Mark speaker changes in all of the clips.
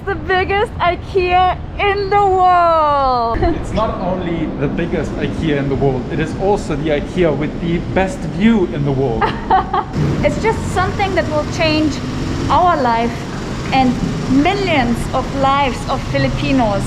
Speaker 1: the biggest Ikea in the world.
Speaker 2: It's not only the biggest Ikea in the world, it is also the Ikea with the best view in the world.
Speaker 1: It's just something that will change our life and millions of lives of Filipinos.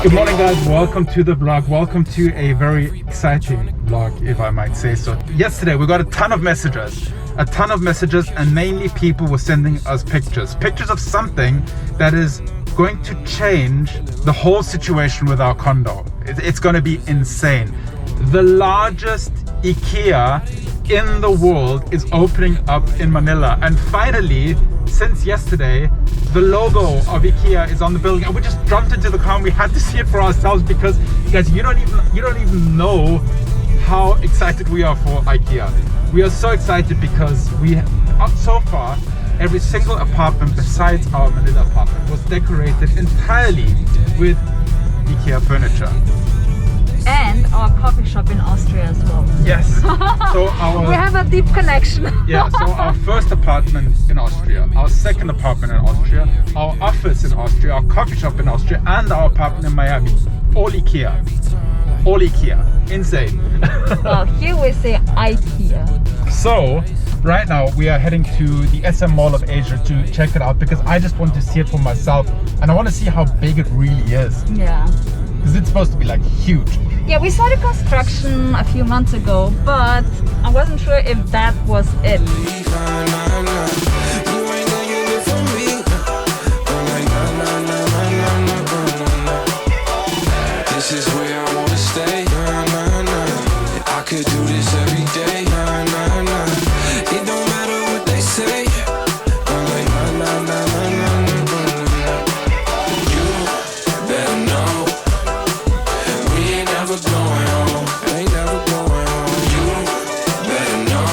Speaker 2: Good morning guys, welcome to the vlog, welcome to a very exciting vlog if I might say so. Yesterday we got a ton of messages and mainly people were sending us pictures of something that is going to change the whole situation with our condo. It's going to be insane. The largest Ikea in the world is opening up in Manila, and finally, since yesterday, the logo of Ikea is on the building, and we just jumped into the car and we had to see it for ourselves because, guys, you don't even know how excited we are for Ikea. We are so excited because so far every single apartment besides our Manila apartment was decorated entirely with Ikea furniture.
Speaker 1: And our coffee shop in Austria as well.
Speaker 2: Yes. So
Speaker 1: we have a deep connection.
Speaker 2: Yeah, so our first apartment in Austria, our second apartment in Austria, our office in Austria, our coffee shop in Austria, and our apartment in Miami. All Ikea. All Ikea. Insane.
Speaker 1: Well, here we say Ikea.
Speaker 2: So, right now we are heading to the SM Mall of Asia to check it out because I just want to see it for myself and I want to see how big it really is.
Speaker 1: Yeah.
Speaker 2: Because it's supposed to be like huge.
Speaker 1: Yeah, we saw the construction a few months ago, but I wasn't sure if that was it.
Speaker 3: This is where I wanna stay. I could do this every day. It don't matter what they say. You better know we ain't never going home. Ain't never going home. You better know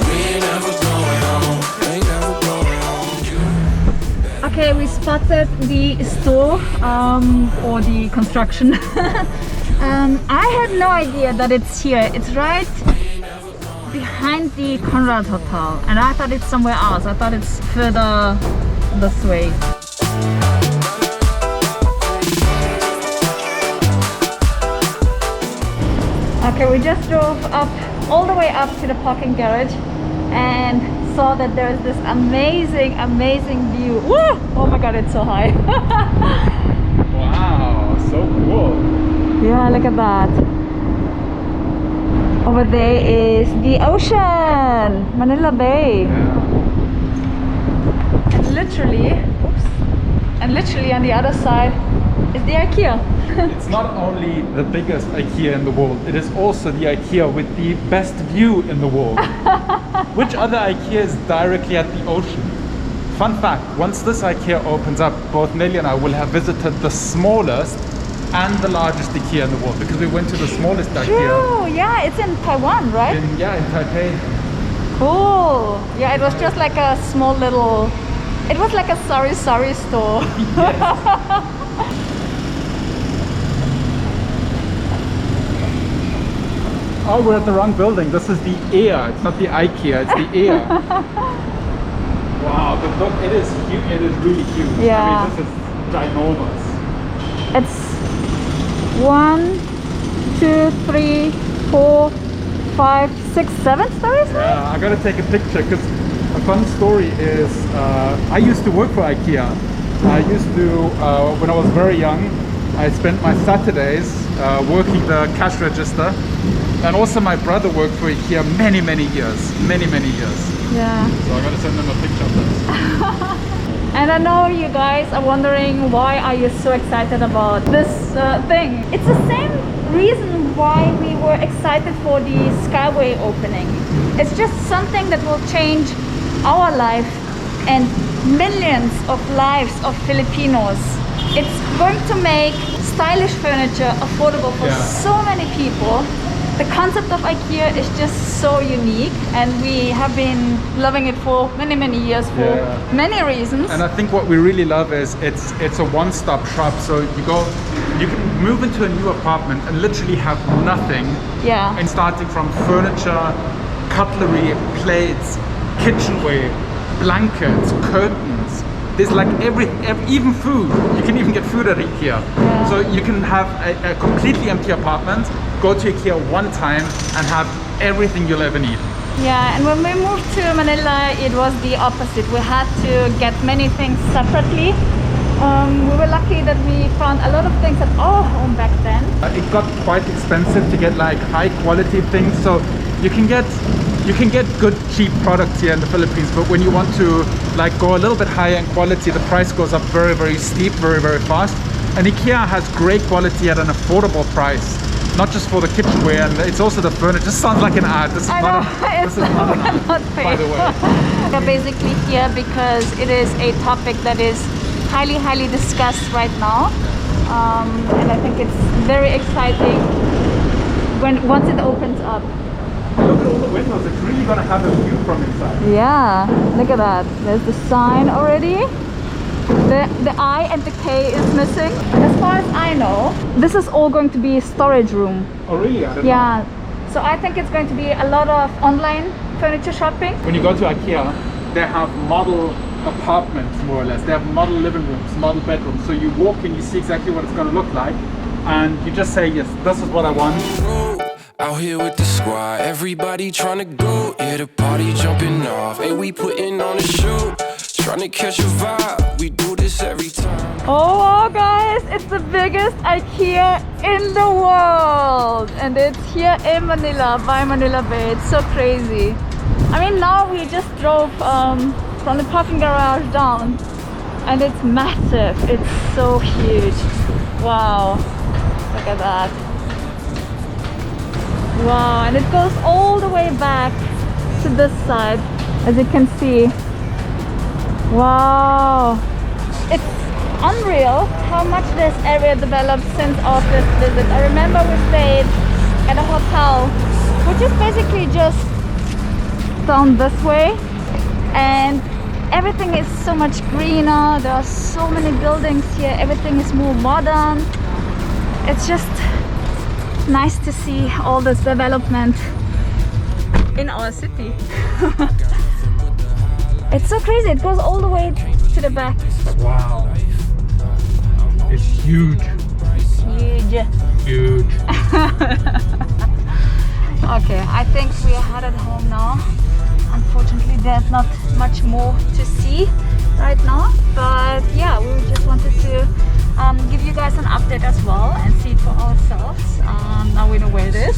Speaker 3: we ain't never going home. Ain't never going home.
Speaker 1: Okay, we spotted the store or the construction. I had no idea that it's here. It's right behind the Conrad Hotel, and I thought it's somewhere else. I thought it's further this way. Okay, we just drove up all the way up to the parking garage and saw that there is this amazing view. Woo! Oh my god, it's so high.
Speaker 2: Wow, so cool.
Speaker 1: Yeah, look at that. Over there is the ocean, Manila Bay.
Speaker 2: Yeah.
Speaker 1: And literally on the other side is the Ikea.
Speaker 2: It's not only the biggest Ikea in the world, it is also the Ikea with the best view in the world. Which other Ikea is directly at the ocean? Fun fact, once this Ikea opens up, both Nelly and I will have visited the smallest and the largest Ikea in the world, because we went to the smallest Ikea.
Speaker 1: True, yeah, it's in Taiwan, right?
Speaker 2: In Taipei.
Speaker 1: Cool. Yeah, it was just like a small little, it was like a sorry store.
Speaker 2: Yes. Oh, we're at the wrong building. This is the Ikea. It's not the Ikea, it's the Ikea. Wow, but look, it is huge. It is really huge.
Speaker 1: Yeah.
Speaker 2: I mean, this is ginormous.
Speaker 1: It's 1, 2, 3, 4, 5, 6, 7 stories?
Speaker 2: Yeah, I gotta take a picture because a fun story is I used to work for Ikea. I used to, when I was very young, I spent my Saturdays working the cash register, and also my brother worked for Ikea many years.
Speaker 1: Yeah.
Speaker 2: So I gotta send them a picture of this.
Speaker 1: And I know you guys are wondering, why are you so excited about this thing? It's the same reason why we were excited for the Skyway opening. It's just something that will change our life and millions of lives of Filipinos. It's going to make stylish furniture affordable for so many people, The concept of IKEA is just so unique, and we have been loving it for many years for many reasons.
Speaker 2: And I think what we really love is it's a one-stop shop. So you can move into a new apartment and literally have nothing.
Speaker 1: Yeah.
Speaker 2: And starting from furniture, cutlery, plates, kitchenware, blankets, curtains. There's like even food. You can even get food at IKEA.
Speaker 1: Yeah.
Speaker 2: So you can have a completely empty apartment, go to IKEA one time and have everything you'll ever need.
Speaker 1: Yeah, and when we moved to Manila, it was the opposite. We had to get many things separately. We were lucky that we found a lot of things at our home back then.
Speaker 2: It got quite expensive to get like high quality things. So you can get good cheap products here in the Philippines, but when you want to like go a little bit higher in quality, the price goes up very steep, very fast. And IKEA has great quality at an affordable price, not just for the kitchenware, and it's also the furniture. This sounds like an ad. This is not by the way.
Speaker 1: We're basically here because it is a topic that is highly discussed right now, and I think it's very exciting once it opens up.
Speaker 2: Look at all the windows. It's really gonna have a view from inside.
Speaker 1: Yeah, look at that. There's the sign already. The I and the K is missing. As far as I know, this is all going to be a storage room.
Speaker 2: Oh really? I don't know.
Speaker 1: Yeah. So I think it's going to be a lot of online furniture shopping.
Speaker 2: When you go to IKEA, they have model apartments, more or less. They have model living rooms, model bedrooms. So you walk in, you see exactly what it's going to look like, and you just say, yes, this is what I want.
Speaker 3: Out here with the squad, everybody trying to go. Yeah, the party jumping off. Hey, we putting on a show, trying to catch a vibe. We do this every time.
Speaker 1: Oh guys, it's the biggest IKEA in the world, and it's here in Manila by Manila Bay. It's so crazy. I mean, now we just drove from the parking garage down, and it's massive. It's so huge. Wow, look at that. Wow, and it goes all the way back to this side, as you can see. Wow, it's unreal how much this area developed since our first visit. I remember we stayed at a hotel, which is basically just down this way, and everything is so much greener. There are so many buildings here. Everything is more modern. It's just nice to see all this development in our city. It's so crazy. It goes all the way to the back.
Speaker 2: Wow. It's huge.
Speaker 1: Huge.
Speaker 2: Huge.
Speaker 1: Okay, I think we are headed home now. Unfortunately, there's not much more to see right now, but yeah, we just wanted to give you guys an update as well and see it for ourselves. Now we know where it is.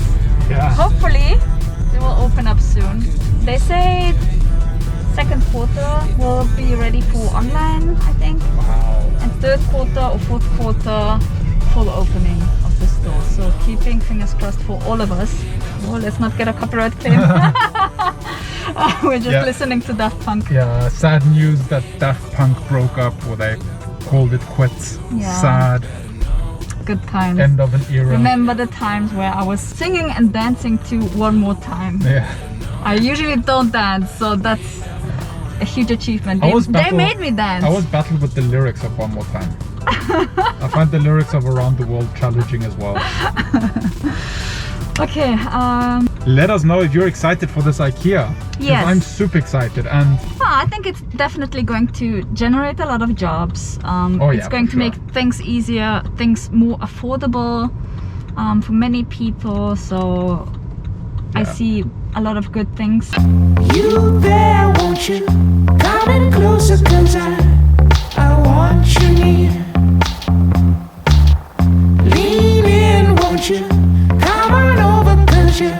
Speaker 2: Yeah.
Speaker 1: Hopefully it will open up soon. They say second quarter will be ready for online, I think.
Speaker 2: Wow.
Speaker 1: And third quarter or fourth quarter full opening of the store. So keeping fingers crossed for all of us. Oh, let's not get a copyright claim. We're just listening to Daft Punk.
Speaker 2: Yeah, sad news that Daft Punk broke up, or they called it quits.
Speaker 1: Yeah.
Speaker 2: Sad.
Speaker 1: Good times.
Speaker 2: End of an era.
Speaker 1: Remember the times where I was singing and dancing to One More Time.
Speaker 2: Yeah.
Speaker 1: I usually don't dance, so that's a huge achievement. They made me dance.
Speaker 2: I was battling with the lyrics of One More Time. I find the lyrics of Around the World challenging as well.
Speaker 1: Okay,
Speaker 2: let us know if you're excited for this IKEA.
Speaker 1: Yes.
Speaker 2: I'm super excited, and
Speaker 1: I think it's definitely going to generate a lot of jobs. It's going to make things easier, things more affordable for many people. So I see a lot of good things.
Speaker 4: You there, won't you? Coming closer, 'cause I want you near. Lean in, won't you? Come on over, 'cause you